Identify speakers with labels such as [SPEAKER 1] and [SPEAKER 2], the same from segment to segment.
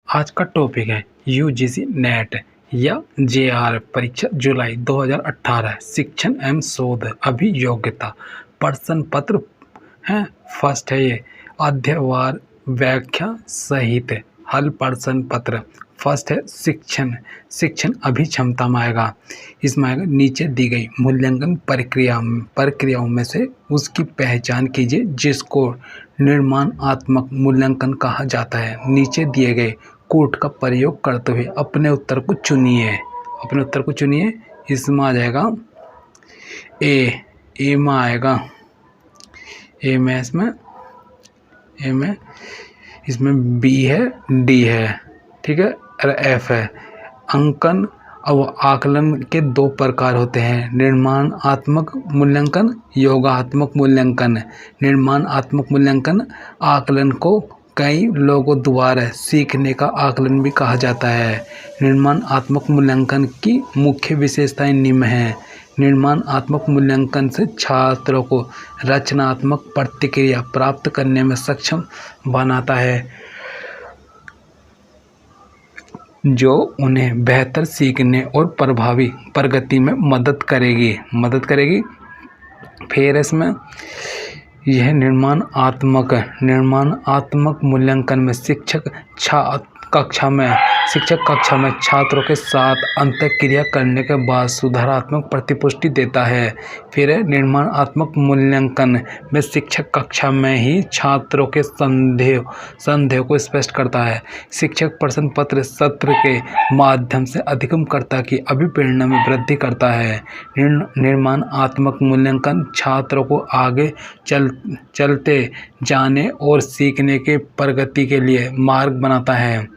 [SPEAKER 1] आज का टॉपिक है यूजीसी नेट या जेआर परीक्षा जुलाई 2018 शिक्षण एवं शोध अभियोग्यता प्रश्न पत्र है। फर्स्ट है ये अध्यायवार व्याख्या सहित हल प्रश्न पत्र। फर्स्ट है शिक्षण अभिक्षमता में आएगा। इसमें आएगा नीचे दी गई मूल्यांकन प्रक्रियाओं में से उसकी पहचान कीजिए जिसको निर्माणात्मक मूल्यांकन कहा जाता है। नीचे दिए गए कोड का प्रयोग करते हुए अपने उत्तर को चुनिए। इसमें आ जाएगा ए में आएगा ए में इसमें बी है, डी है, ठीक है, और एफ है। अंकन और आकलन के दो प्रकार होते हैं, निर्माणात्मक मूल्यांकन, योगात्मक मूल्यांकन। निर्माणात्मक मूल्यांकन आकलन को कई लोगों द्वारा सीखने का आकलन भी कहा जाता है। निर्माणात्मक मूल्यांकन की मुख्य विशेषताएं निम्न हैं। निर्माणात्मक मूल्यांकन से छात्रों को रचनात्मक प्रतिक्रिया प्राप्त करने में सक्षम बनाता है जो उन्हें बेहतर सीखने और प्रभावी प्रगति में मदद करेगी। फिर इसमें यह निर्माणात्मक मूल्यांकन में शिक्षक कक्षा में छात्रों के साथ अंतःक्रिया करने के बाद सुधारात्मक प्रतिपुष्टि देता है। फिर निर्माणात्मक मूल्यांकन में शिक्षक कक्षा में ही छात्रों के संदेह को स्पष्ट करता है। शिक्षक प्रश्न पत्र सत्र के माध्यम से अधिगमकर्ता की अभिप्रेरणा में वृद्धि करता है। निर्माणात्मक मूल्यांकन छात्रों को आगे चलते जाने और सीखने के प्रगति के लिए मार्ग बनाता है।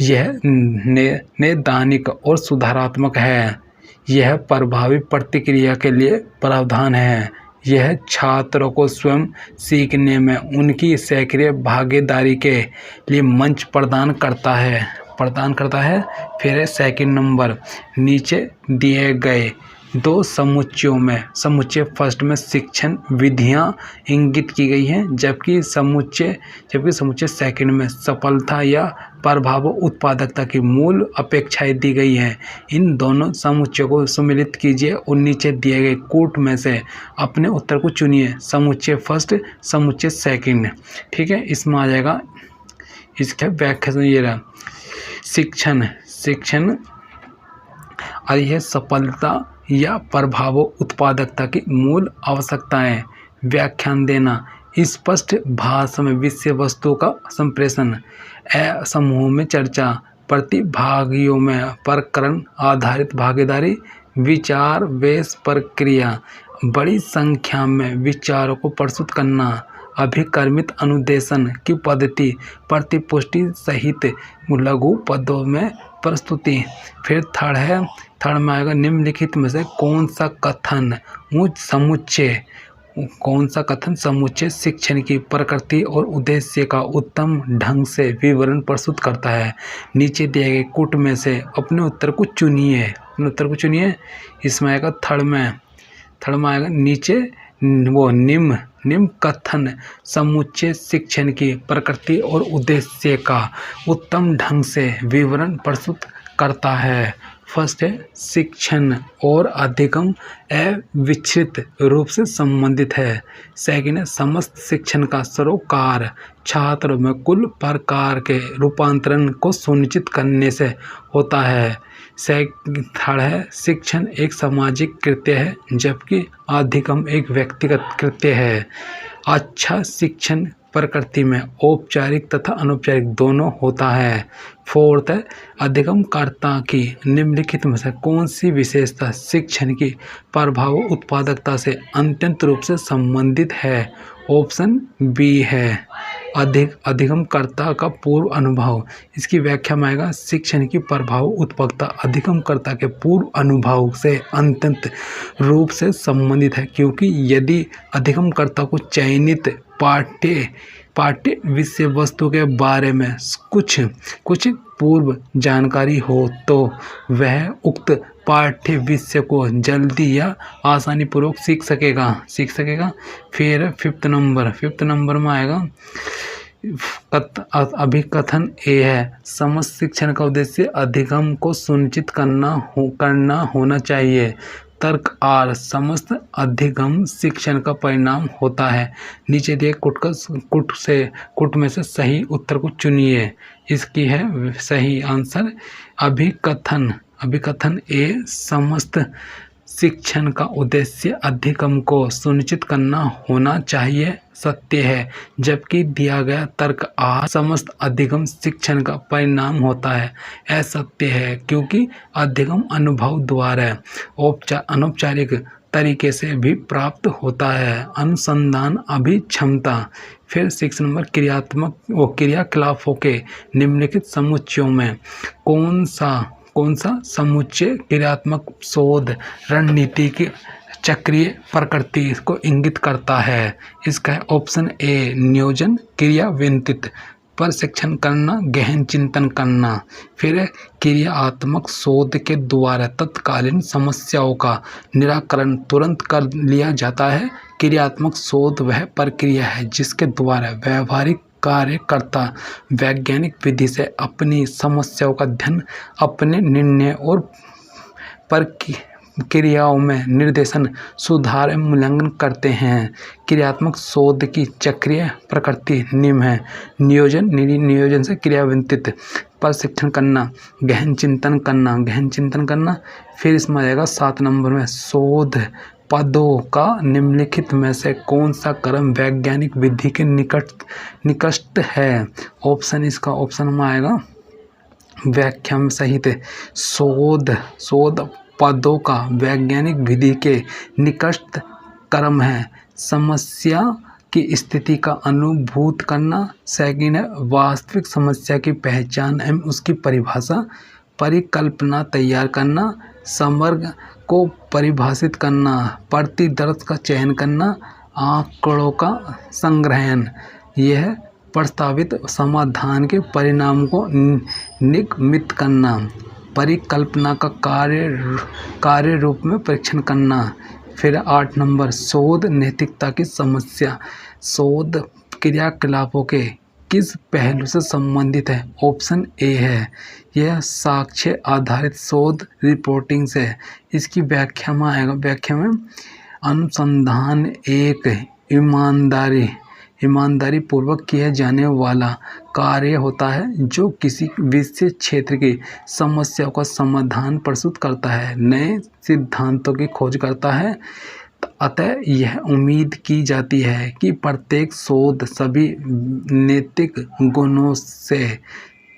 [SPEAKER 1] यह नैदानिक और सुधारात्मक है। यह प्रभावी प्रतिक्रिया के लिए प्रावधान है। यह छात्रों को स्वयं सीखने में उनकी सक्रिय भागीदारी के लिए मंच प्रदान करता है। फिर सेकंड नंबर नीचे दिए गए दो समुच्चय फर्स्ट में शिक्षण विधियां इंगित की गई हैं, जबकि समुच्चय सेकंड में सफलता या प्रभाव उत्पादकता की मूल अपेक्षाएं दी गई हैं। इन दोनों समुच्चयों को सम्मिलित कीजिए और नीचे दिए गए कोट में से अपने उत्तर को चुनिए। समुच्चय फर्स्ट, समुच्चय सेकंड, ठीक है। इसमें आ जाएगा इसका व्याख्या ये रहा। शिक्षण और यह सफलता या प्रभाव उत्पादकता की मूल आवश्यकताएं। व्याख्यान देना, स्पष्ट भाषा में विषय वस्तु का संप्रेषण, समूह में चर्चा, प्रतिभागियों में प्रकरण आधारित भागीदारी, विचार वेश प्रक्रिया, बड़ी संख्या में विचारों को प्रस्तुत करना, अभिकर्मित अनुदेशन की पद्धति, प्रतिपुष्टि सहित लघु पदों में प्रस्तुति। फिर थर्ड में आएगा निम्नलिखित में से कौन सा कथन समुच्चय शिक्षण की प्रकृति और उद्देश्य का उत्तम ढंग से विवरण प्रस्तुत करता है। नीचे दिए गए कोट में से अपने उत्तर को चुनिए। इसमें आएगा थर्ड में आएगा नीचे वो निम्न कथन समुच्चय शिक्षण की प्रकृति और उद्देश्य का उत्तम ढंग से विवरण प्रस्तुत करता है। फर्स्ट है शिक्षण और अधिगम अविच्छिन्न रूप से संबंधित है। सेकंड है समस्त शिक्षण का सरोकार छात्रों में कुल प्रकार के रूपांतरण को सुनिश्चित करने से होता है। थर्ड है शिक्षण एक सामाजिक कृत्य है जबकि अधिगम एक व्यक्तिगत कृत्य है। अच्छा शिक्षण प्रकृति में औपचारिक तथा अनौपचारिक दोनों होता है। फोर्थ है अधिगमकर्ता की निम्नलिखित में से कौन सी विशेषता शिक्षण की प्रभाव उत्पादकता से अत्यंत रूप से संबंधित है। ऑप्शन बी है अधिगमकर्ता का पूर्व अनुभव। इसकी व्याख्या में आएगा शिक्षण की प्रभाव उत्पादकता अधिगमकर्ता के पूर्व अनुभव से अत्यंत रूप से संबंधित है, क्योंकि यदि अधिगमकर्ता को चयनित पाठ्य विषय वस्तु के बारे में कुछ पूर्व जानकारी हो तो वह उक्त पाठ्य विषय को जल्दी या आसानी पूर्वक सीख सकेगा। फिर फिफ्थ नंबर में आएगा अभिकथन ए है, समस्त शिक्षण का उद्देश्य अधिगम को सुनिश्चित करना होना चाहिए। तर्क आर, समस्त अधिगम शिक्षण का परिणाम होता है। नीचे दिए कुट में से सही उत्तर को चुनिए। इसकी है सही आंसर अभिकथन ए, समस्त शिक्षण का उद्देश्य अधिगम को सुनिश्चित करना होना चाहिए, सत्य है। जबकि दिया गया तर्क आ, समस्त अधिगम शिक्षण का परिणाम होता है, असत्य है, क्योंकि अधिगम अनुभव द्वारा अनौपचारिक तरीके से भी प्राप्त होता है। अनुसंधान अभिक्षमता। फिर 6 नंबर, क्रियाकलापों के निम्नलिखित समुच्चयों में कौन सा समुच्चय क्रियात्मक शोध रणनीति की चक्रीय प्रकृति को इंगित करता है? इसका है ऑप्शन ए, नियोजन, क्रियान्वित, प्रशिक्षण करना, गहन चिंतन करना। फिर क्रियात्मक शोध के द्वारा तत्कालीन समस्याओं का निराकरण तुरंत कर लिया जाता है। क्रियात्मक शोध वह प्रक्रिया है जिसके द्वारा व्यावहारिक कार्यकर्ता वैज्ञानिक विधि से अपनी समस्याओं का अध्ययन, अपने निर्णय और प्रक्रियाओं में निर्देशन, सुधार एवं मूल्यांकन करते हैं। क्रियात्मक शोध की चक्रीय प्रकृति निम्न है: नियोजन से क्रियान्वित, प्रशिक्षण करना, गहन चिंतन करना। फिर इसमें आ जाएगा 7 नंबर में, शोध पदों का निम्नलिखित में से कौन सा क्रम वैज्ञानिक विधि के निकट है? इसका ऑप्शन में आएगा व्याख्या में सहित शोध पदों का वैज्ञानिक विधि के निकट क्रम है: समस्या की स्थिति का अनुभूत करना, सेकंड है वास्तविक समस्या की पहचान एवं उसकी परिभाषा, परिकल्पना तैयार करना, समग्र को परिभाषित करना, प्रतिदर्श का चयन करना, आंकड़ों का संग्रहण। यह प्रस्तावित समाधान के परिणाम को निगमित करना, परिकल्पना का कार्य रूप में परीक्षण करना। फिर 8 नंबर, शोध नैतिकता की समस्या। शोध क्रियाकलापों के किस पहलू से संबंधित है? ऑप्शन ए है, यह साक्ष्य आधारित शोध रिपोर्टिंग से। इसकी व्याख्या में आएगा, व्याख्या में अनुसंधान एक ईमानदारी पूर्वक किया जाने वाला कार्य होता है जो किसी विशेष क्षेत्र की समस्याओं का समाधान प्रस्तुत करता है, नए सिद्धांतों की खोज करता है। अतः यह उम्मीद की जाती है कि प्रत्येक शोध सभी नैतिक गुणों से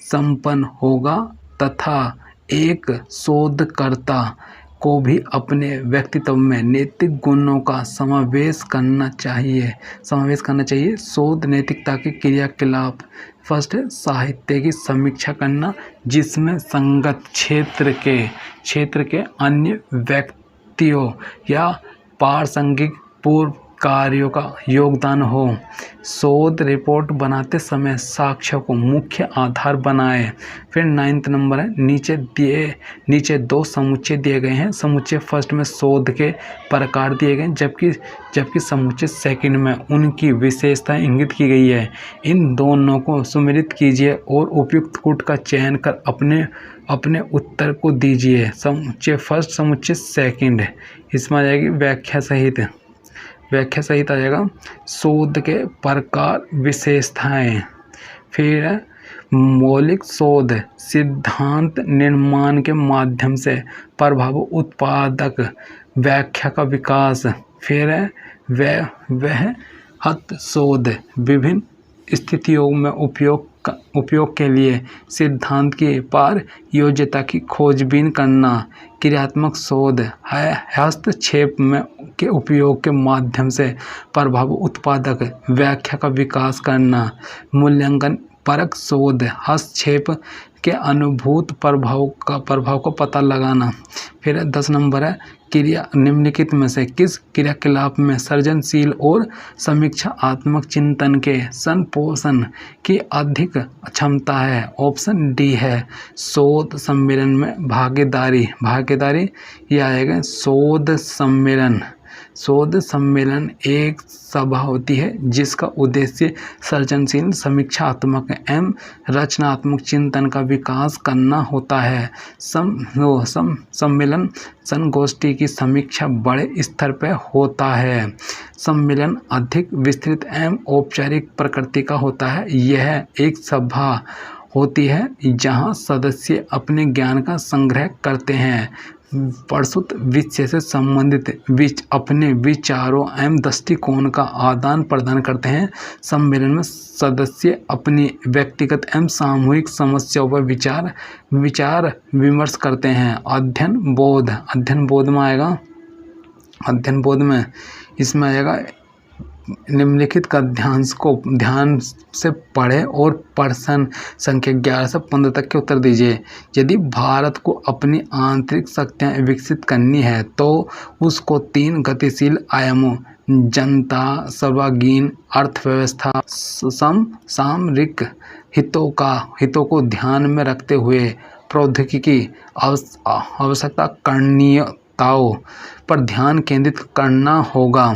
[SPEAKER 1] संपन्न होगा तथा एक शोधकर्ता को भी अपने व्यक्तित्व में नैतिक गुणों का समावेश करना चाहिए। शोध नैतिकता के क्रियाकलाप, फर्स्ट है साहित्य की समीक्षा करना जिसमें संगत क्षेत्र के अन्य व्यक्तियों या प्रासंगिक पूर्व कार्यों का योगदान हो। शोध रिपोर्ट बनाते समय साक्ष्यों को मुख्य आधार बनाएं। फिर 9 नंबर है, नीचे 2 समुच्चय दिए गए हैं। समुच्चय फर्स्ट में शोध के प्रकार दिए गए, जबकि समुच्चय सेकंड में उनकी विशेषताएं इंगित की गई है। इन दोनों को सुमेलित कीजिए और उपयुक्त कूट का चयन कर अपने उत्तर को दीजिए। समुच्चय फर्स्ट, समुच्चय सेकंड। इसमें आ जाएगी व्याख्या सहित आ जाएगा शोध के प्रकार, विशेषताएं। फिर मौलिक शोध सिद्धांत निर्माण के माध्यम से प्रभाव, उत्पादक व्याख्या का विकास। फिर वह हत शोध विभिन्न स्थितियों में उपयोग के लिए सिद्धांत की प्रयोज्यता की खोजबीन करना। क्रियात्मक शोध हस्तक्षेप के उपयोग के माध्यम से प्रभाव, उत्पादक व्याख्या का विकास करना। मूल्यांकन परक शोध हस्तक्षेप के अनुभूत प्रभाव को पता लगाना। फिर 10 नंबर है, निम्नलिखित में से किस क्रियाकलाप में सृजनशील और समीक्षात्मक चिंतन के संपोषण की अधिक क्षमता है? ऑप्शन डी है, शोध सम्मेलन में भागीदारी। ये आएगा शोध सम्मेलन शोध सम्मेलन एक सभा होती है जिसका उद्देश्य सृजनशील, समीक्षात्मक एवं रचनात्मक चिंतन का विकास करना होता है। सम्मेलन संगोष्ठी की समीक्षा बड़े स्तर पर होता है। सम्मेलन अधिक विस्तृत एवं औपचारिक प्रकृति का होता है। यह एक सभा होती है जहां सदस्य अपने ज्ञान का संग्रह करते हैं, प्रस्तुत विषय से संबंधित अपने विचारों एवं दृष्टिकोण का आदान प्रदान करते हैं। सम्मेलन में सदस्य अपनी व्यक्तिगत एवं सामूहिक समस्याओं पर विचार विमर्श करते हैं। अध्ययन बोध में आएगा, अध्ययन बोध में इसमें आएगा निम्नलिखित का ध्यान से पढ़ें और प्रश्न संख्या 11 से 15 तक के उत्तर दीजिए। यदि भारत को अपनी आंतरिक शक्तियाँ विकसित करनी है तो उसको 3 गतिशील आयामों जनता, सर्वांगीण अर्थव्यवस्था, सामरिक हितों को ध्यान में रखते हुए प्रौद्योगिकी आवश्यकताओं पर ध्यान केंद्रित करना होगा।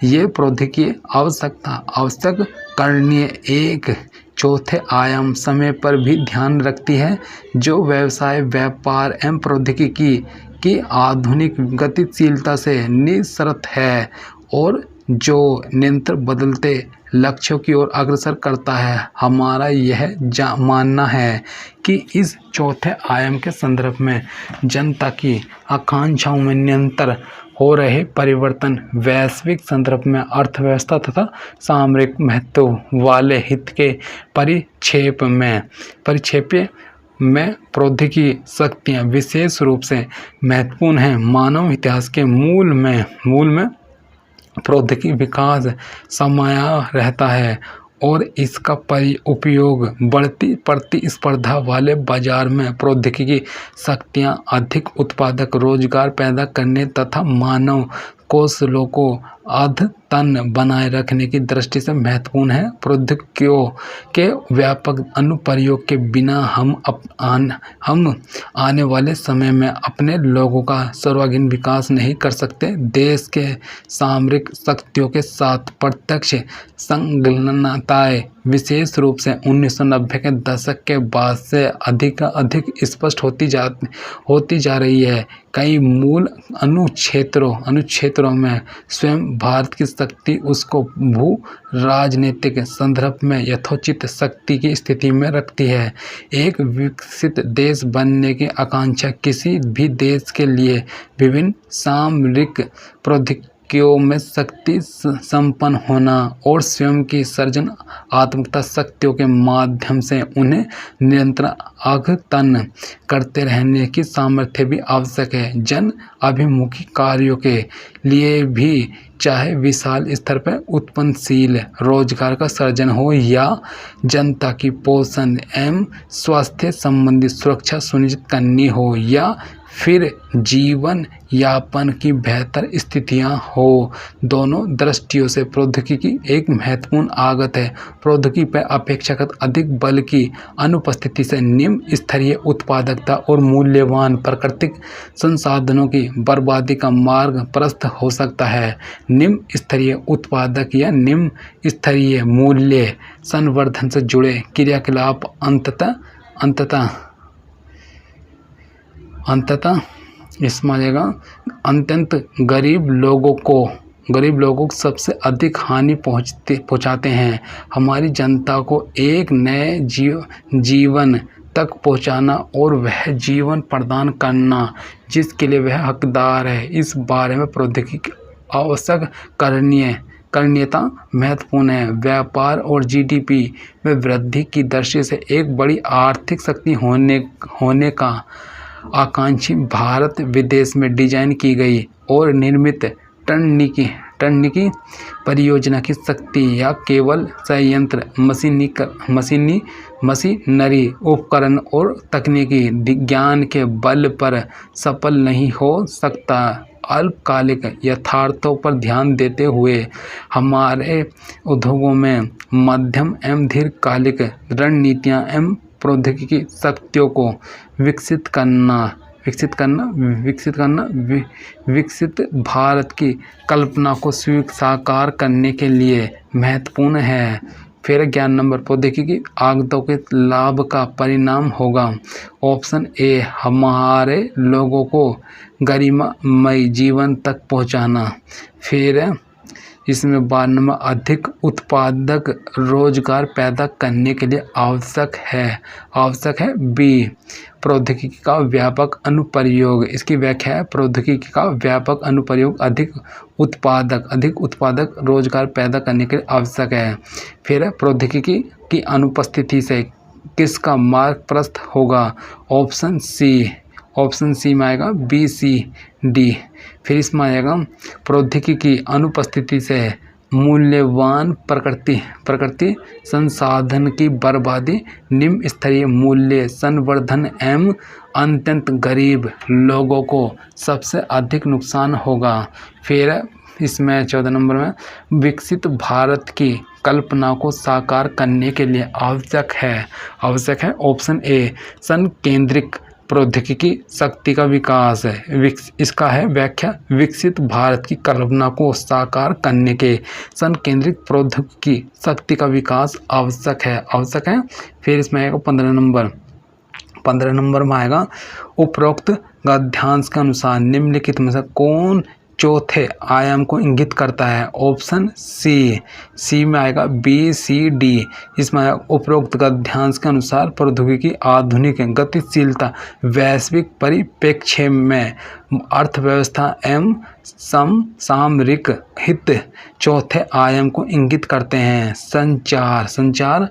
[SPEAKER 1] ये प्रौद्योगिकी आवश्यक करणीय एक चौथे आयाम समय पर भी ध्यान रखती है, जो व्यवसाय, व्यापार एवं प्रौद्योगिकी की आधुनिक गतिशीलता से निःसृत है और जो निरंतर बदलते लक्ष्यों की ओर अग्रसर करता है। हमारा यह मानना है कि इस चौथे आयाम के संदर्भ में जनता की आकांक्षाओं में निरंतर हो रहे परिवर्तन वैश्विक संदर्भ में अर्थव्यवस्था तथा सामरिक महत्व वाले हित के परिप्रेक्ष्य में प्रौद्योगिकी शक्तियाँ विशेष रूप से महत्वपूर्ण हैं। मानव इतिहास के मूल में प्रौद्योगिकी विकास समाया रहता है और इसका उपयोग बढ़ती प्रतिस्पर्धा वाले बाजार में प्रौद्योगिकी शक्तियाँ अधिक उत्पादक, रोजगार पैदा करने तथा मानव कौशलों को अद्यतन बनाए रखने की दृष्टि से महत्वपूर्ण है। प्रौद्योगिकियों के व्यापक अनुप्रयोग के बिना हम आने वाले समय में अपने लोगों का सर्वांगीण विकास नहीं कर सकते। देश के सामरिक शक्तियों के साथ प्रत्यक्ष संलग्नताएं विशेष रूप से 1990 के दशक के बाद से अधिक स्पष्ट होती जा रही है। कई मूल अनुक्षेत्रों में स्वयं भारत की शक्ति उसको भू राजनीतिक संदर्भ में यथोचित शक्ति की स्थिति में रखती है। एक विकसित देश बनने की आकांक्षा किसी भी देश के लिए विभिन्न सामरिक प्रौद्योगिकियों में शक्ति संपन्न होना और स्वयं की सृजनात्मक शक्तियों के माध्यम से उन्हें निरंतर अद्यतन करते रहने की सामर्थ्य भी आवश्यक है। जन अभिमुखी कार्यों के लिए भी, चाहे विशाल स्तर पर उत्पन्नशील रोजगार का सृजन हो या जनता की पोषण एवं स्वास्थ्य संबंधी सुरक्षा सुनिश्चित करनी हो या फिर जीवन यापन की बेहतर स्थितियां हो, दोनों दृष्टियों से प्रौद्योगिकी एक महत्वपूर्ण आगत है। प्रौद्योगिकी पर अपेक्षाकृत अधिक बल की अनुपस्थिति से निम्न स्तरीय उत्पादकता और मूल्यवान प्राकृतिक संसाधनों की बर्बादी का मार्ग प्रशस्त हो सकता है। निम्न स्तरीय उत्पादक या निम्न स्तरीय मूल्य संवर्धन से जुड़े क्रियाकलाप अंततः इसमें आएगा अत्यंत गरीब लोगों को सबसे अधिक हानि पहुंचाते हैं। हमारी जनता को एक नए जीवन तक पहुंचाना और वह जीवन प्रदान करना जिसके लिए वह हकदार है, इस बारे में प्रौद्योगिकी आवश्यक करणीयता महत्वपूर्ण है। व्यापार और जीडीपी में वृद्धि की दृष्टि से एक बड़ी आर्थिक शक्ति होने का आकांक्षी भारत विदेश में डिजाइन की गई और निर्मित टर्निकी परियोजना की शक्ति या केवल संयंत्र, मशीनरी, उपकरण और तकनीकी ज्ञान के बल पर सफल नहीं हो सकता। अल्पकालिक यथार्थों पर ध्यान देते हुए हमारे उद्योगों में मध्यम एवं दीर्घकालिक रणनीतियां एवं प्रौद्योगिकी शक्तियों को विकसित करना विकसित भारत की कल्पना को साकार करने के लिए महत्वपूर्ण है। फिर 11 नंबर, प्रौद्योगिकी आगतों के लाभ का परिणाम होगा। ऑप्शन ए, हमारे लोगों को गरिमामय जीवन तक पहुंचाना। फिर इसमें 12 नंबर, अधिक उत्पादक रोजगार पैदा करने के लिए आवश्यक है बी, प्रौद्योगिकी का व्यापक अनुप्रयोग। इसकी व्याख्या है, प्रौद्योगिकी का व्यापक अनुप्रयोग अधिक उत्पादक रोजगार पैदा करने के लिए आवश्यक है। फिर प्रौद्योगिकी की अनुपस्थिति से किसका मार्ग प्रशस्त होगा। ऑप्शन सी में आएगा बी, सी, डी। फिर इसमें आएगा, प्रौद्योगिकी की अनुपस्थिति से मूल्यवान प्रकृति संसाधन की बर्बादी, निम्न स्तरीय मूल्य संवर्धन एवं अत्यंत गरीब लोगों को सबसे अधिक नुकसान होगा। फिर इसमें 14 नंबर में, विकसित भारत की कल्पना को साकार करने के लिए आवश्यक है ऑप्शन ए, संकेंद्रित प्रौद्योगिकी शक्ति का विकास है। इसका है व्याख्या, विकसित भारत की कल्पना को साकार करने के संकेंद्रित प्रौद्योगिकी शक्ति का विकास आवश्यक है। फिर इसमें आएगा 15 नंबर में आएगा, उपरोक्त गद्यांश के अनुसार निम्नलिखित में से कौन चौथे आयाम को इंगित करता है। ऑप्शन सी में आएगा बी, सी, डी। इसमें उपरोक्त गद्यांश के अनुसार प्रौद्योगिकी आधुनिक गतिशीलता, वैश्विक परिप्रेक्ष्य में अर्थव्यवस्था एवं सामरिक हित चौथे आयाम को इंगित करते हैं। संचार।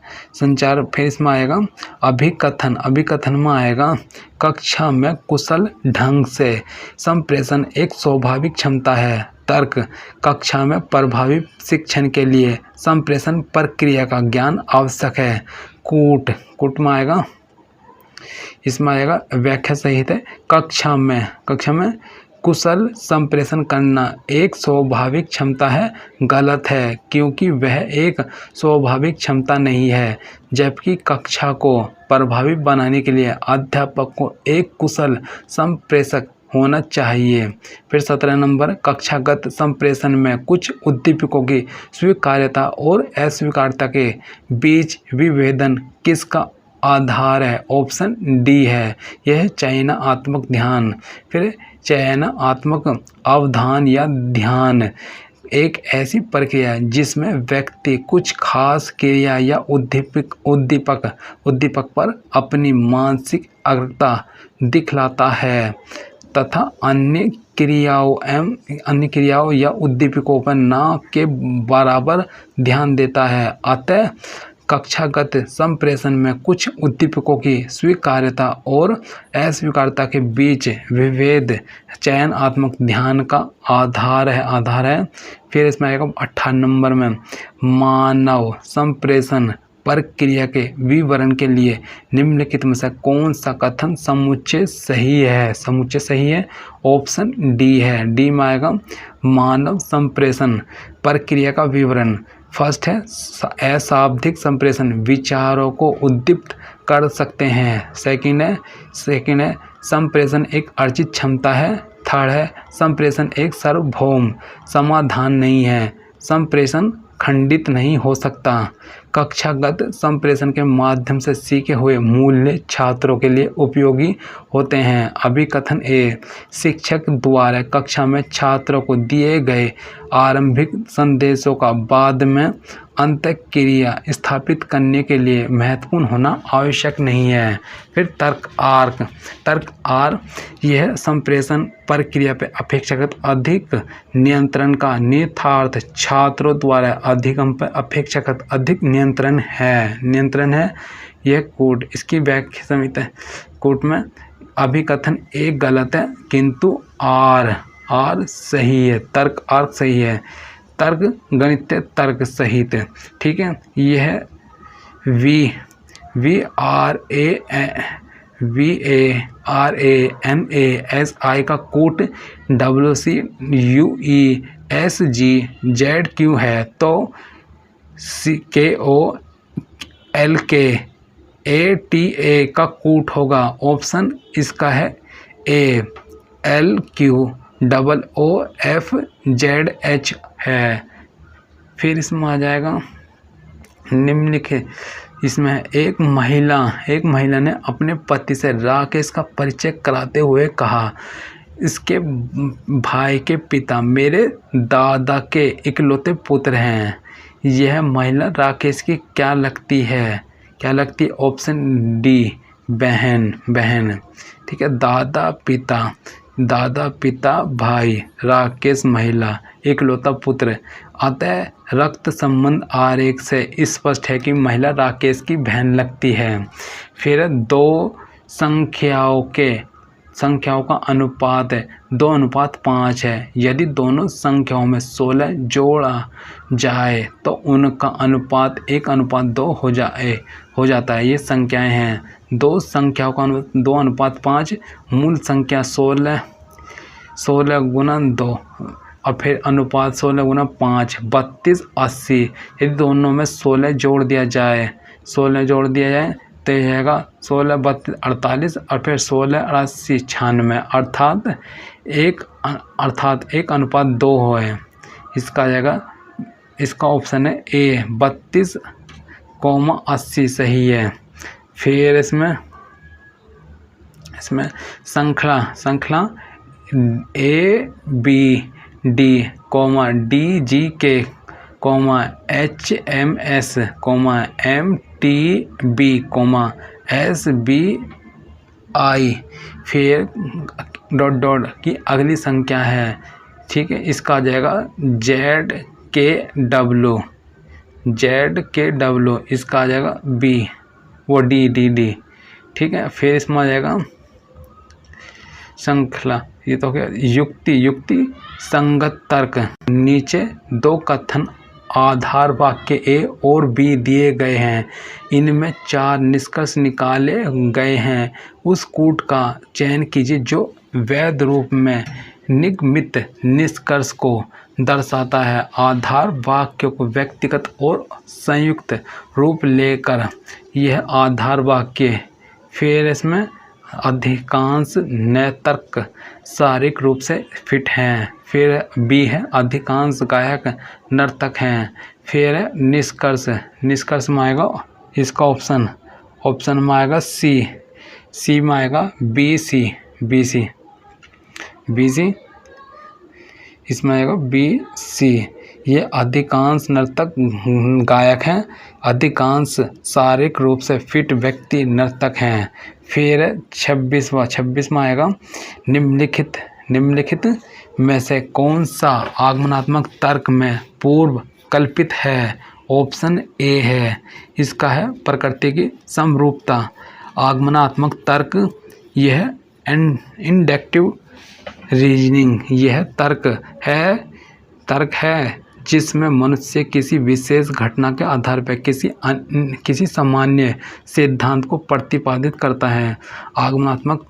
[SPEAKER 1] फिर इसमें आएगा अभिकथन में आएगा, कक्षा में कुशल ढंग से संप्रेषण एक स्वाभाविक क्षमता है। तर्क, कक्षा में प्रभावी शिक्षण के लिए संप्रेषण प्रक्रिया का ज्ञान आवश्यक है। कूट में आएगा, इसमें आएगा व्याख्या सहित है, कक्षा में कुशल संप्रेषण करना एक स्वाभाविक क्षमता है। गलत है, क्योंकि वह एक स्वाभाविक क्षमता नहीं है, जबकि कक्षा को प्रभावी बनाने के लिए अध्यापक को एक कुशल संप्रेषक होना चाहिए। फिर 17 नंबर, कक्षागत संप्रेषण में कुछ उद्दीपकों की स्वीकार्यता और अस्वीकार्यता के बीच विभेदन किसका आधार है। ऑप्शन डी है, यह चयनात्मक ध्यान। फिर चयनात्मक अवधान या ध्यान एक ऐसी प्रक्रिया है जिसमें व्यक्ति कुछ खास क्रिया या उद्दीपक पर अपनी मानसिक अग्रता दिखलाता है तथा अन्य क्रियाओं या उद्दीपकों पर न के बराबर ध्यान देता है। अतः कक्षागत संप्रेषण में कुछ उद्दीपकों की स्वीकार्यता और अस्वीकार्यता के बीच विभेद चयनात्मक ध्यान का आधार है। फिर इसमें आएगा 18 नंबर में, मानव संप्रेषण प्रक्रिया के विवरण के लिए निम्नलिखित में से कौन सा कथन समुच्चय सही है। ऑप्शन डी है, डी में आएगा, मानव संप्रेषण प्रक्रिया का विवरण। फर्स्ट है, अशाब्दिक संप्रेषण विचारों को उद्दीप्त कर सकते हैं। सेकंड है संप्रेषण एक अर्जित क्षमता है। थर्ड है, संप्रेषण एक सार्वभौम समाधान नहीं है, संप्रेषण खंडित नहीं हो सकता। कक्षागत संप्रेषण के माध्यम से सीखे हुए मूल्य छात्रों के लिए उपयोगी होते हैं। अभिकथन ए, शिक्षक द्वारा कक्षा में छात्रों को दिए गए आरंभिक संदेशों का बाद में अंतःक्रिया स्थापित करने के लिए महत्वपूर्ण होना आवश्यक नहीं है। फिर तर्क आर, यह संप्रेषण प्रक्रिया पर अपेक्षाकृत अधिक नियंत्रण का निहितार्थ, छात्रों द्वारा अधिगम पर अपेक्षाकृत अधिक नियंत्रण है। यह कोड, इसकी व्याख्या समित है। कोड में अभिकथन एक गलत है, किंतु आर सही है। तर्क आर सही है। तर्क गणितीय तर्क सहित, ठीक है। यह VARANASI का कोट WCUESGZQ है, तो KOLKATA का कोट होगा। ऑप्शन इसका है ALQOOFZH है। फिर इसमें आ जाएगा निम्नलिखित, इसमें एक महिला ने अपने पति से राकेश का परिचय कराते हुए कहा, इसके भाई के पिता मेरे दादा के इकलौते पुत्र हैं। यह महिला राकेश की क्या लगती है? ऑप्शन डी बहन। ठीक है, दादा पिता भाई, राकेश महिला, इकलौता पुत्र। अतः रक्त संबंध आरेख से स्पष्ट है कि महिला राकेश की बहन लगती है। फिर दो संख्याओं का अनुपात 2:5 है। यदि दोनों संख्याओं में 16 जोड़ा जाए तो उनका अनुपात 1:2 हो जाता है। ये संख्याएं हैं। दो संख्याओं का 2:5, मूल संख्या 16 गुना 2 और फिर अनुपात 16 गुना 5, 32, 80। यदि दोनों में 16 जोड़ दिया जाए तो यह आएगा 16, 32, 48 और फिर 16, 88, 96 अर्थात 1:2 है। इसका जाएगा, इसका ऑप्शन है ए 32,80 सही है। फिर इसमें संख्या ABD, DGK, HMS, MTB, SBI, फिर डॉट की अगली संख्या है। ठीक है, इसका आ जाएगा ZKW, इसका आ जाएगा B, वो D। ठीक है, फिर इसमें आ जाएगा श्रृंखला, ये तो क्या, युक्ति संगत तर्क। नीचे दो कथन आधार वाक्य A और B दिए गए हैं। इनमें 4 निष्कर्ष निकाले गए हैं। उस कूट का चयन कीजिए जो वैध रूप में निगमित निष्कर्ष को दर्शाता है। आधार वाक्य को व्यक्तिगत और संयुक्त रूप लेकर यह आधार वाक्य, फिर इसमें अधिकांश नैतर्क शारीरिक रूप से फिट हैं। फिर बी है अधिकांश गायक नर्तक हैं। फिर निष्कर्ष में आएगा इसका ऑप्शन में आएगा सी में आएगा बी सी इसमें आएगा BC। ये अधिकांश नर्तक गायक हैं। अधिकांश शारीरिक रूप से फिट व्यक्ति नर्तक हैं। फिर 26 में आएगा निम्नलिखित में से कौन सा आगमनात्मक तर्क में पूर्व कल्पित है? ऑप्शन ए है, इसका है प्रकृति की समरूपता। आगमनात्मक तर्क यह इंडक्टिव रीजनिंग, यह तर्क है जिसमें मनुष्य किसी विशेष घटना के आधार पर किसी सामान्य सिद्धांत को प्रतिपादित करता है। आगमनात्मक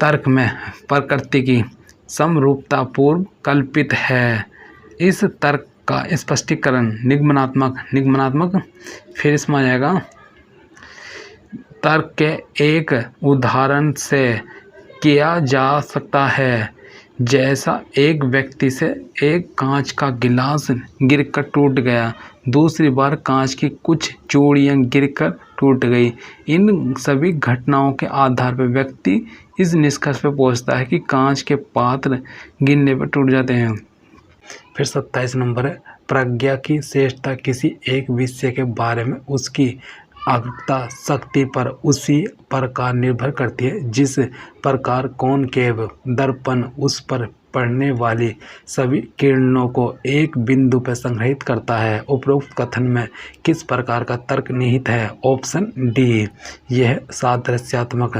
[SPEAKER 1] तर्क में प्रकृति की समरूपता पूर्व कल्पित है। इस तर्क का स्पष्टीकरण निगमनात्मक फिर इसमें आ जाएगा तर्क के एक उदाहरण से किया जा सकता है। जैसा एक व्यक्ति से एक कांच का गिलास गिरकर टूट गया, दूसरी बार कांच की कुछ चूड़ियाँ गिरकर टूट गई। इन सभी घटनाओं के आधार पर व्यक्ति इस निष्कर्ष पर पहुंचता है कि कांच के पात्र गिरने पर टूट जाते हैं। फिर 27 नंबर है प्रज्ञा की श्रेष्ठता किसी एक विषय के बारे में उसकी अग्रता शक्ति पर उसी प्रकार निर्भर करती है जिस प्रकार कॉनकेव दर्पण उस पर पड़ने वाली सभी किरणों को एक बिंदु पर संग्रहित करता है। उपरोक्त कथन में किस प्रकार का तर्क निहित है? ऑप्शन डी, यह सादृश्यात्मक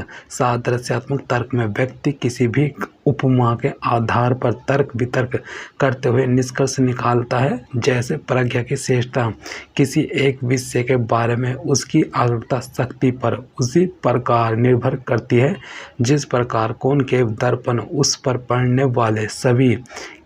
[SPEAKER 1] तर्क में व्यक्ति किसी भी उपमा के आधार पर तर्क वितर्क करते हुए निष्कर्ष निकालता है। जैसे प्रज्ञा की श्रेष्ठता किसी एक विषय के बारे में उसकी अग्रता शक्ति पर उसी प्रकार निर्भर करती है जिस प्रकार कॉनकेव दर्पण उस पर पड़ने वाले सभी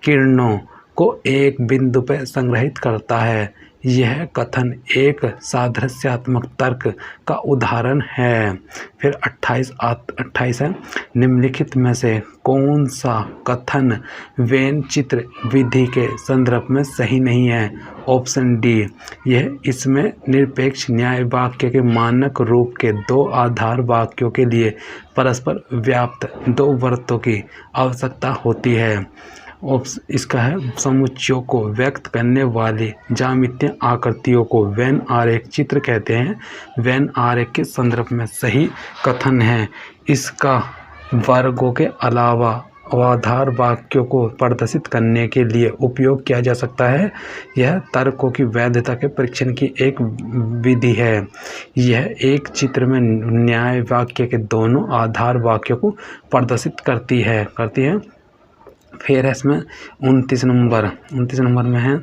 [SPEAKER 1] किरणों को एक बिंदु पर संग्रहित करता है। यह कथन एक सादृश्यात्मक तर्क का उदाहरण है। फिर 28 है, निम्नलिखित में से कौन सा कथन वेन चित्र विधि के संदर्भ में सही नहीं है? ऑप्शन डी, यह इसमें निरपेक्ष न्याय वाक्य के मानक रूप के दो आधार वाक्यों के लिए परस्पर व्याप्त दो वृत्तों की आवश्यकता होती है। इसका है समुच्चयों को व्यक्त करने वाली ज्यामितीय आकृतियों को वेन आरेख चित्र कहते हैं। वेन आरेख के संदर्भ में सही कथन है। इसका वर्गों के अलावा आधार वाक्यों को प्रदर्शित करने के लिए उपयोग किया जा सकता है। यह तर्कों की वैधता के परीक्षण की एक विधि है। यह एक चित्र में न्याय वाक्य के दोनों आधार वाक्यों को प्रदर्शित करती है। फिर है इसमें 29 नंबर में है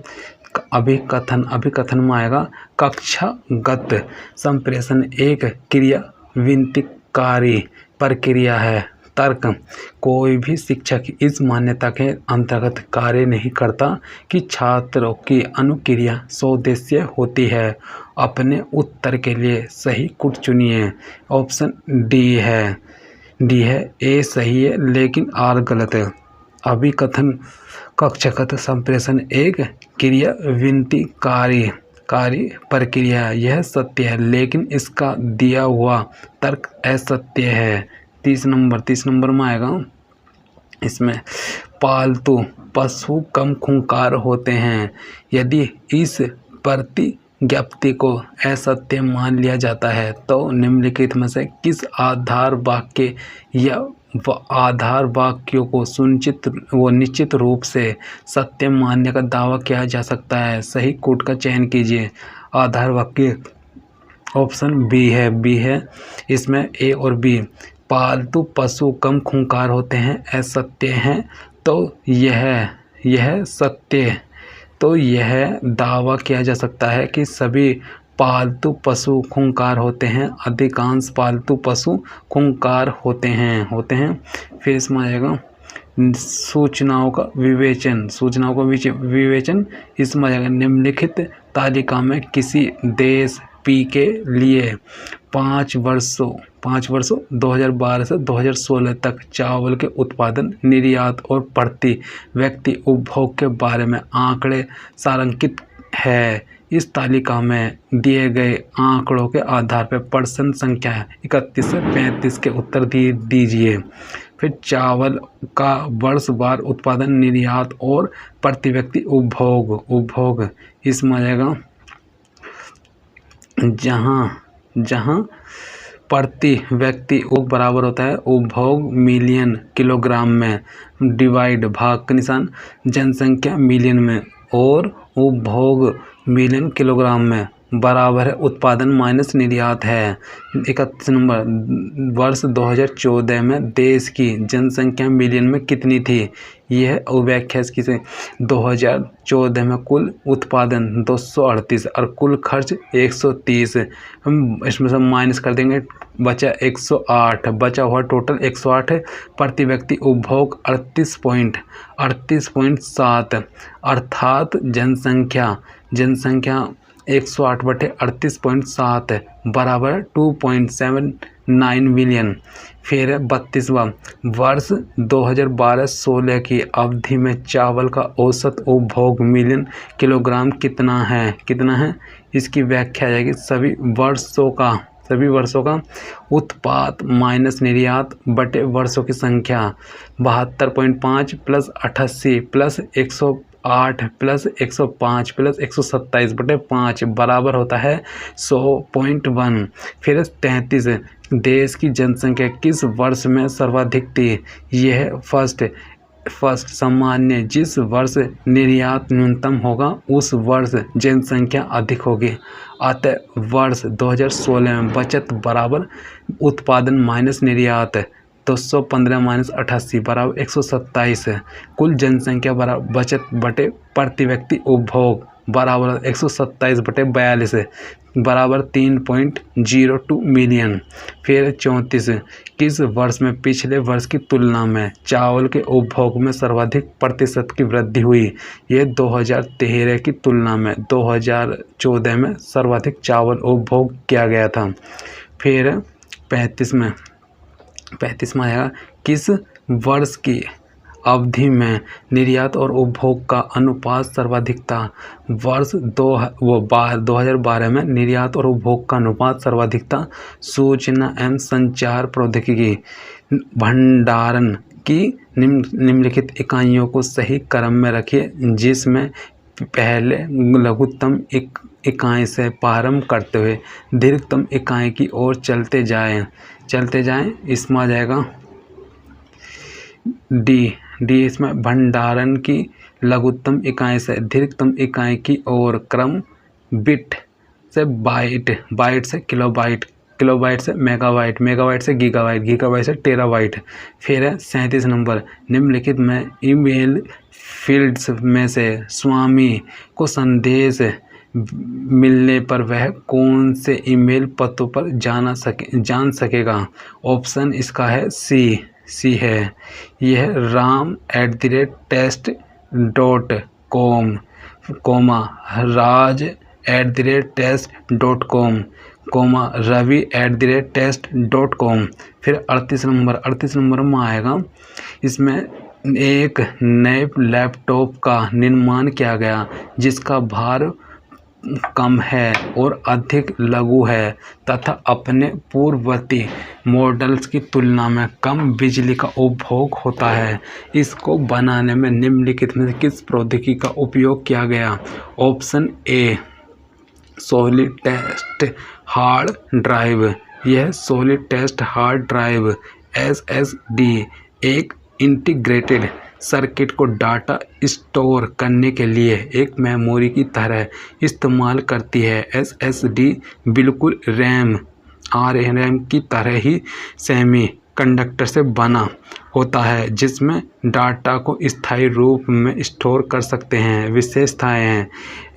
[SPEAKER 1] अभिकथन में आएगा कक्षागत संप्रेषण एक क्रिया विनतिकारी प्रक्रिया है। तर्क, कोई भी शिक्षक इस मान्यता के अंतर्गत कार्य नहीं करता कि छात्रों की अनुक्रिया स्वदेशीय होती है। अपने उत्तर के लिए सही कूट चुनिए। ऑप्शन डी है ए सही है लेकिन आर गलत है। अभिकथन कक्षागत संप्रेषण एक क्रिया विनतिकारी प्रक्रिया है। यह सत्य है लेकिन इसका दिया हुआ तर्क असत्य है। 30 नंबर में आएगा इसमें पालतू पशु कम खूंखार होते हैं। यदि इस प्रतिज्ञप्ति को असत्य मान लिया जाता है तो निम्नलिखित में से किस आधार वाक्य या आधार वाक्यों को निश्चित रूप से सत्य मानने का दावा किया जा सकता है? सही कूट का चयन कीजिए। आधार वाक्य ऑप्शन बी है। इसमें ए और बी, पालतू पशु कम खूंखार होते हैं असत्य हैं तो यह सत्य, तो यह दावा किया जा सकता है कि सभी पालतू पशु खूंखार होते हैं। अधिकांश पालतू पशु खूंखार होते हैं। फिर इसमें आएगा सूचनाओं का विवेचन। इसमें आएगा निम्नलिखित तालिका में किसी देश पी के लिए 5 वर्षों 2012 से 2016 तक चावल के उत्पादन, निर्यात और प्रति व्यक्ति उपभोग के बारे में आंकड़े सारांकित है। इस तालिका में दिए गए आंकड़ों के आधार पर प्रश्न संख्या 31 से 35 के उत्तर दीजिए। फिर चावल का वर्षवार उत्पादन, निर्यात और प्रति व्यक्ति उपभोग इसमें आ जाएगा जहां प्रति व्यक्ति बराबर होता है उपभोग मिलियन किलोग्राम में, डिवाइड भाग का निशान जनसंख्या मिलियन में और उपभोग मिलियन किलोग्राम में बराबर है उत्पादन माइनस निर्यात है। 31 नंबर, वर्ष 2014 में देश की जनसंख्या मिलियन में कितनी थी? यह व्याख्या इसकी से 2014 में कुल उत्पादन 238 और कुल खर्च 130। हम इसमें से माइनस कर देंगे, बचा 108, बचा हुआ टोटल 108 है। प्रति व्यक्ति उपभोग 38.7 अर्थात जनसंख्या 108/38.7 बराबर 2.79 मिलियन। फिर 32वां, वर्ष 2012-16 की अवधि में चावल का औसत उपभोग मिलियन किलोग्राम कितना है? इसकी व्याख्या जाएगी सभी वर्षों का उत्पाद माइनस निर्यात बटे वर्षों की संख्या। 72.5 प्लस 88 प्लस 108 प्लस 105 प्लस 127 बटे 5 बराबर होता है 100.1। फिर 33, देश की जनसंख्या किस वर्ष में सर्वाधिक थी? यह फर्स्ट सामान्य, जिस वर्ष निर्यात न्यूनतम होगा उस वर्ष जनसंख्या अधिक होगी। अतः वर्ष 2016 में बचत बराबर उत्पादन माइनस निर्यात 215 माइनस 88 बराबर 127 है। कुल जनसंख्या बराबर बचत बटे प्रति व्यक्ति उपभोग बराबर 127/42 बराबर 3.02 मिलियन। फिर 34, किस वर्ष में पिछले वर्ष की तुलना में चावल के उपभोग में सर्वाधिक प्रतिशत की वृद्धि हुई? ये 2013 की तुलना में 2014 में सर्वाधिक चावल उपभोग किया गया था। फिर 35 में आएगा, किस वर्ष की अवधि में निर्यात और उपभोग का अनुपात सर्वाधिक था? वर्ष 2012 में निर्यात और उपभोग का अनुपात सर्वाधिक था। सूचना एवं संचार प्रौद्योगिकी भंडारण की निम्नलिखित इकाइयों को सही क्रम में रखिए, जिसमें पहले लघुत्तम इकाई से प्रारंभ करते हुए दीर्घतम इकाई की ओर चलते जाएं। इसमें आ जाएगा डी। इसमें भंडारण की लघुत्तम इकाई से दीर्घतम इकाई की ओर क्रम बिट से बाइट से किलोबाइट, किलोबाइट से मेगाबाइट, मेगाबाइट से गीगाबाइट, गीगाबाइट से टेराबाइट। फिर है 37 नंबर, निम्नलिखित में ईमेल फील्ड्स में से स्वामी को संदेश मिलने पर वह कौन से ईमेल पतों पर जान सकेगा? ऑप्शन इसका है सी है। यह ram@test.com, raj@test.com, ravi@test.com। फिर 38 नंबर में आएगा, इसमें एक नए लैपटॉप का निर्माण किया गया जिसका भार कम है और अधिक लघु है तथा अपने पूर्ववर्ती मॉडल्स की तुलना में कम बिजली का उपभोग होता है। इसको बनाने में निम्नलिखित में किस प्रौद्योगिकी का उपयोग किया गया? Option A solid state hard drive. यह solid state hard drive SSD एक इंटीग्रेटेड सर्किट को डाटा स्टोर करने के लिए एक मेमोरी की तरह इस्तेमाल करती है। SSD बिल्कुल रैम की तरह ही सेमी कंडक्टर से बना होता है, जिसमें डाटा को स्थायी रूप में स्टोर कर सकते हैं। विशेषताएं हैं,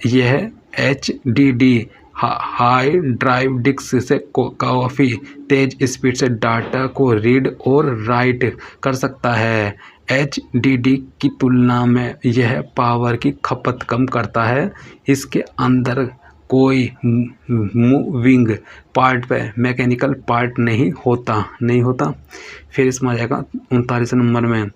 [SPEAKER 1] यह HDD हाई ड्राइव डिस्क से काफ़ी तेज स्पीड से डाटा को रीड और राइट कर सकता है। HDD की तुलना में यह पावर की खपत कम करता है। इसके अंदर कोई मूविंग पार्ट पे मैकेनिकल पार्ट नहीं होता। फिर इसमें आ जाएगा 39 नंबर में,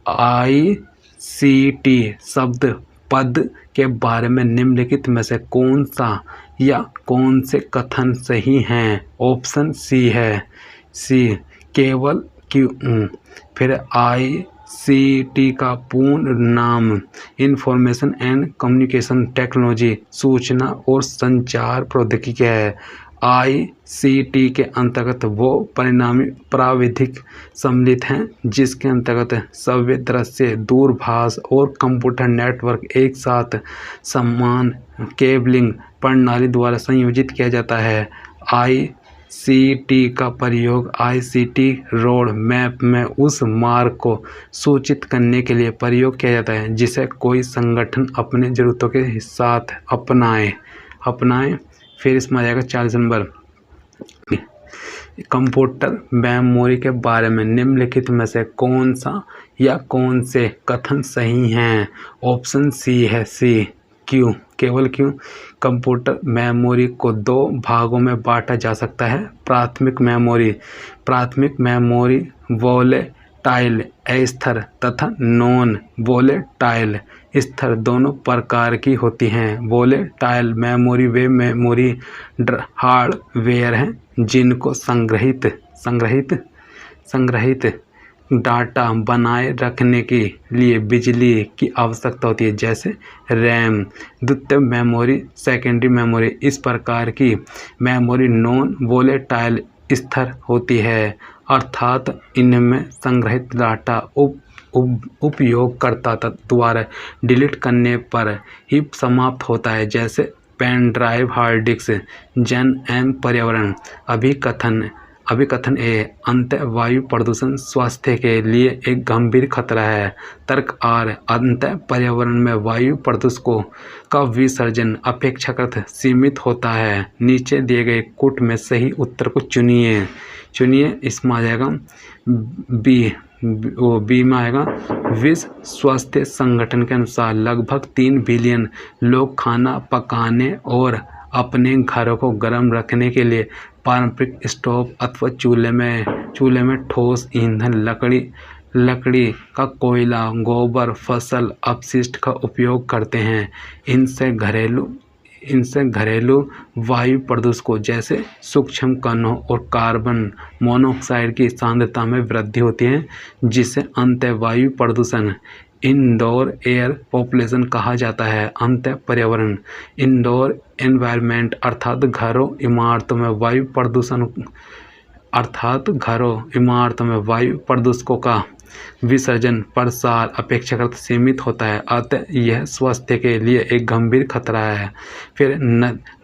[SPEAKER 1] ICT शब्द पद के बारे में निम्नलिखित में से कौन सा या कौन से कथन सही हैं? ऑप्शन सी है, सी केवल क्यों। फिर ICT का पूर्ण नाम इंफॉर्मेशन एंड कम्युनिकेशन टेक्नोलॉजी सूचना और संचार प्रौद्योगिकी है। ICT के अंतर्गत वो परिणामी प्राविधिक सम्मिलित हैं जिसके अंतर्गत श्रव्य दृश्य दूरभाष और कंप्यूटर नेटवर्क एक साथ समान केबलिंग प्रणाली द्वारा संयोजित किया जाता है। ICT का प्रयोग ICT रोड मैप में उस मार्ग को सूचित करने के लिए प्रयोग किया जाता है जिसे कोई संगठन अपने ज़रूरतों के साथ अपनाए। फिर इसमें आ जाएगा 40 नंबर, कंप्यूटर मेमोरी के बारे में निम्नलिखित में से कौन सा या कौन से कथन सही हैं? ऑप्शन सी है, सी क्यों, केवल क्यों। कंप्यूटर मेमोरी को दो भागों में बांटा जा सकता है। प्राथमिक मेमोरी वोलेटाइल अस्थिर तथा नॉन वोलेटाइल स्थिर दोनों प्रकार की होती हैं। वोलेटाइल मेमोरी वे मेमोरी हार्डवेयर हैं जिनको संग्रहित डाटा बनाए रखने के लिए बिजली की आवश्यकता होती है, जैसे रैम। द्वितीयक मेमोरी सेकेंडरी मेमोरी, इस प्रकार की मेमोरी नॉन वोलेटाइल स्थिर होती है, अर्थात इनमें संग्रहित डाटा उपयोगकर्ता द्वारा डिलीट करने पर ही समाप्त होता है, जैसे पेन ड्राइव, हार्ड डिस्क। जन एवं पर्यावरण अभिकथन अभिकथन ए, अंत वायु प्रदूषण स्वास्थ्य के लिए एक गंभीर खतरा है। तर्क आर, अंत पर्यावरण में वायु प्रदूषकों का विसर्जन अपेक्षाकृत सीमित होता है। नीचे दिए गए कूट में सही उत्तर को चुनिए। इसमें आ जाएगा बी में आएगा। विश्व स्वास्थ्य संगठन के अनुसार लगभग 3 बिलियन लोग खाना पकाने और अपने घरों को गर्म रखने के लिए पारंपरिक स्टोव अथवा चूल्हे में ठोस ईंधन लकड़ी का कोयला, गोबर, फसल अपशिष्ट का उपयोग करते हैं। इनसे घरेलू वायु प्रदूषकों जैसे सूक्ष्म कणों और कार्बन मोनोऑक्साइड की सांद्रता में वृद्धि होती है, जिसे अंत वायु प्रदूषण इंडोर एयर पॉपुलेशन कहा जाता है। अंत पर्यावरण इंडोर एनवायरनमेंट अर्थात घरों इमारतों में वायु प्रदूषकों का विसर्जन प्रसार अपेक्षाकृत सीमित होता है, अतः यह स्वास्थ्य के लिए एक गंभीर खतरा है। फिर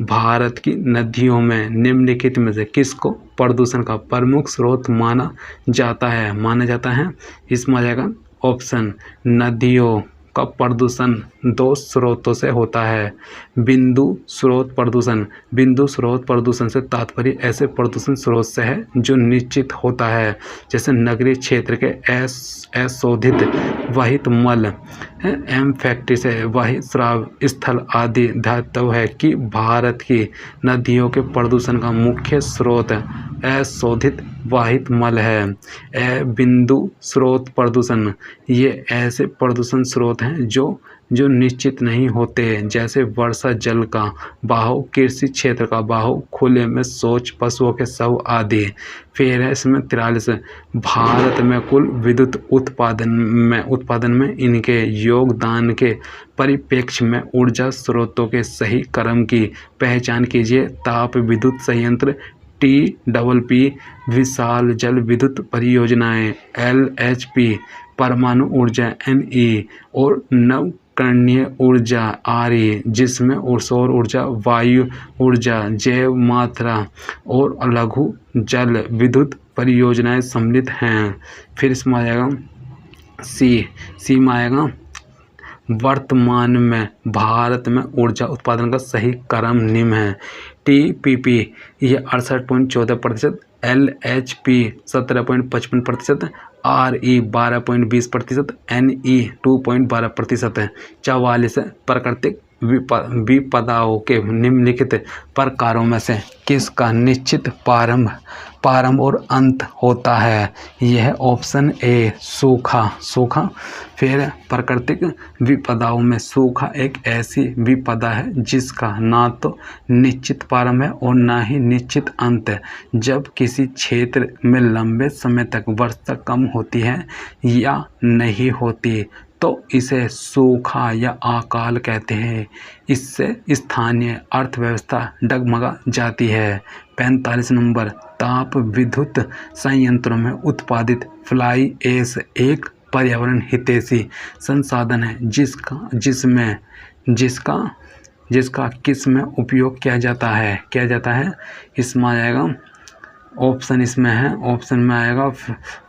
[SPEAKER 1] भारत की नदियों में निम्नलिखित में से किसको प्रदूषण का प्रमुख स्रोत माना जाता है? इसमें आ जाएगा ऑप्शन, नदियों का प्रदूषण 2 स्रोतों से होता है। बिंदु स्रोत प्रदूषण से तात्पर्य ऐसे प्रदूषण स्रोत से है जो निश्चित होता है, जैसे नगरीय क्षेत्र के अशोधित वाहित मल, एम फैक्ट्री से वाहित स्राव स्थल आदि। ध्यातव्य है कि भारत की नदियों के प्रदूषण का मुख्य स्रोत अशोधित वाहित मल है। बिंदु स्रोत प्रदूषण ये ऐसे प्रदूषण स्रोत हैं जो निश्चित नहीं होते, जैसे वर्षा जल का बहाव, कृषि क्षेत्र का बहाव, खुले में शौच, पशुओं के शव आदि। फिर है इसमें 43, भारत में कुल विद्युत उत्पादन में इनके योगदान के परिप्रेक्ष्य में ऊर्जा स्रोतों के सही क्रम की पहचान कीजिए। ताप विद्युत संयंत्र TPP, विशाल जल विद्युत परियोजनाएं LHP, परमाणु ऊर्जा NE और नवकरणीय ऊर्जा RE, जिसमें सौर ऊर्जा, वायु ऊर्जा, जैव मात्रा और लघु जल विद्युत परियोजनाएं सम्मिलित हैं। फिर इसमें आ जाएगा सी में आएगा, वर्तमान में भारत में ऊर्जा उत्पादन का सही क्रम निम्न है। TPP यह 68.14%, LHP 17.55%, RE 12.20%, NE 2.12% है। 44 प्राकृतिक विपदाओं के निम्नलिखित प्रकारों में से किसका निश्चित प्रारंभ और अंत होता है? यह ऑप्शन ए, सूखा। फिर प्राकृतिक विपदाओं में सूखा एक ऐसी विपदा है जिसका ना तो निश्चित प्रारंभ है और ना ही निश्चित अंत है। जब किसी क्षेत्र में लंबे समय तक वर्षा कम होती है या नहीं होती तो इसे सूखा या अकाल कहते हैं। इससे स्थानीय अर्थव्यवस्था डगमगा जाती है। 45 नंबर, ताप विद्युत संयंत्रों में उत्पादित फ्लाई ऐश एक पर्यावरण हितैषी संसाधन है जिसका किस में उपयोग किया जाता है? इसमें आ जाएगा ऑप्शन में आएगा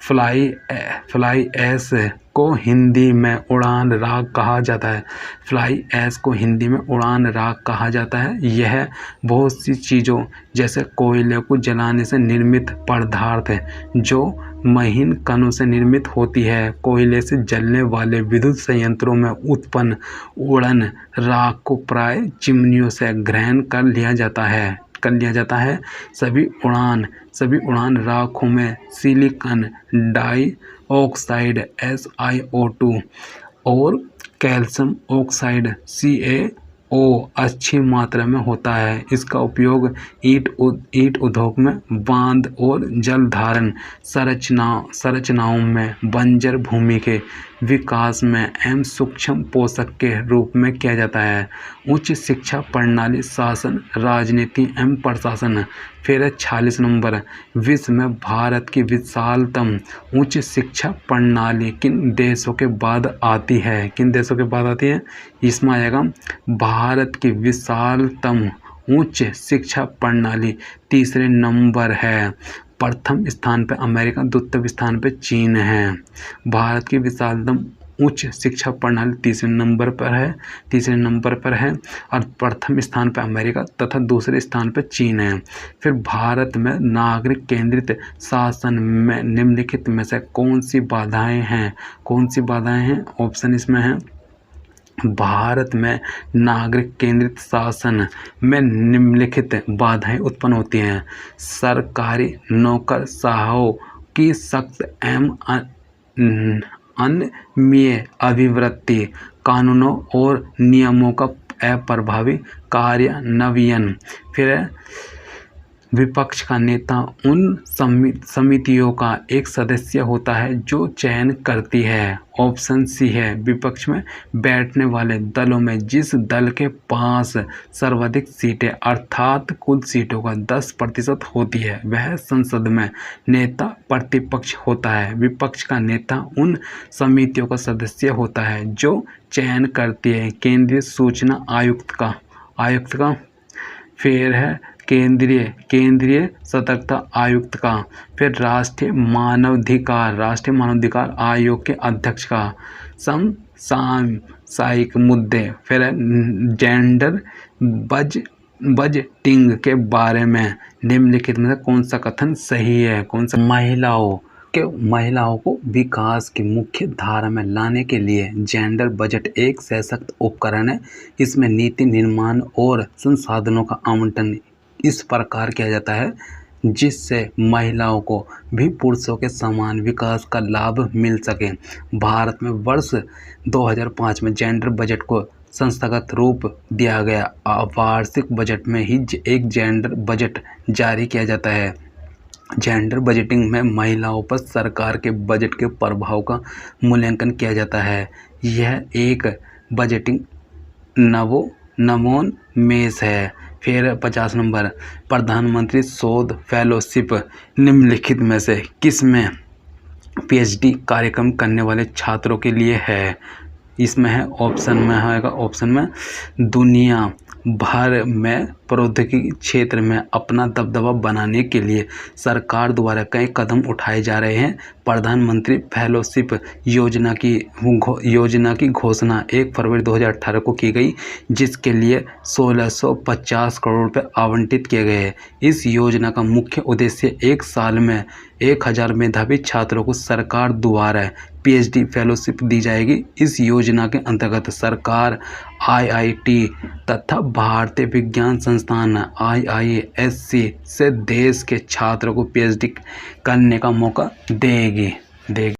[SPEAKER 1] फ्लाई ऐश को हिंदी में उड़ान राग कहा जाता है। फ्लाई ऐश को हिंदी में उड़ान राग कहा जाता है। यह बहुत सी चीज़ों जैसे कोयले को जलाने से निर्मित पदार्थ है जो महीन कणों से निर्मित होती है। कोयले से जलने वाले विद्युत संयंत्रों में उत्पन्न उड़न राग को प्राय चिमनियों से ग्रहण कर लिया जाता है। सभी उड़ान राखों में सिलिकॉन डाइऑक्साइड SiO2 और कैल्शियम ऑक्साइड CaO अच्छी मात्रा में होता है। इसका उपयोग ईंट उद्योग में, बांध और जलधारण संरचनाओं में, बंजर भूमि के विकास में एवं सूक्ष्म पोषक के रूप में किया जाता है। उच्च शिक्षा प्रणाली, शासन, राजनीति एवं प्रशासन। फिर 46 नंबर, विश्व में भारत की विशालतम उच्च शिक्षा प्रणाली किन देशों के बाद आती है? इसमें आएगा भारत की विशालतम उच्च शिक्षा प्रणाली तीसरे नंबर है। प्रथम स्थान पर अमेरिका, द्वितीय स्थान पर चीन है। भारत की विशालतम उच्च शिक्षा प्रणाली तीसरे नंबर पर है और प्रथम स्थान पर अमेरिका तथा दूसरे स्थान पर चीन है। फिर भारत में नागरिक केंद्रित शासन में निम्नलिखित में से कौन सी बाधाएं हैं? ऑप्शन इसमें है, भारत में नागरिक केंद्रित शासन में निम्नलिखित बाधाएं उत्पन्न होती हैं। सरकारी नौकरशाहों की सख्त एवं अनियमित अभिवृत्ति, कानूनों और नियमों का अप्रभावी कार्यान्वयन। फिर विपक्ष का नेता उन समितियों का एक सदस्य होता है जो चयन करती है। ऑप्शन सी है, विपक्ष में बैठने वाले दलों में जिस दल के पास सर्वाधिक सीटें अर्थात कुल सीटों का 10% होती है वह संसद में नेता प्रतिपक्ष होता है। विपक्ष का नेता उन समितियों का सदस्य होता है जो चयन करती है केंद्रीय सूचना आयुक्त का। फिर है केंद्रीय सतर्कता आयुक्त का। फिर राष्ट्रीय मानवाधिकार आयोग के अध्यक्ष का। समसामयिक मुद्दे। फिर जेंडर बजटिंग के बारे में निम्नलिखित में से कौन सा कथन सही है? महिलाओं को विकास की मुख्य धारा में लाने के लिए जेंडर बजट एक सशक्त उपकरण है। इसमें नीति निर्माण और संसाधनों का आवंटन इस प्रकार किया जाता है जिससे महिलाओं को भी पुरुषों के समान विकास का लाभ मिल सके। भारत में वर्ष 2005 में जेंडर बजट को संस्थागत रूप दिया गया। वार्षिक बजट में ही एक जेंडर बजट जारी किया जाता है। जेंडर बजटिंग में महिलाओं पर सरकार के बजट के प्रभाव का मूल्यांकन किया जाता है। यह एक बजटिंग नवोन्मेष है। फिर 50 नंबर, प्रधानमंत्री शोध फेलोशिप निम्नलिखित में से किस में पीएचडी कार्यक्रम करने वाले छात्रों के लिए है? इसमें है ऑप्शन में दुनिया भर में प्रौद्योगिकी क्षेत्र में अपना दबदबा बनाने के लिए सरकार द्वारा कई कदम उठाए जा रहे हैं। प्रधानमंत्री फेलोशिप योजना की घोषणा 1 फरवरी 2018 को की गई जिसके लिए 1650 करोड़ रुपये आवंटित किए गए। इस योजना का मुख्य उद्देश्य एक साल में 1000 मेधावी छात्रों को सरकार द्वारा पीएचडी फेलोशिप दी जाएगी। इस योजना के अंतर्गत सरकार आईआईटी तथा भारतीय विज्ञान संस्थान IISc से देश के छात्रों को पीएचडी करने का मौका देगी।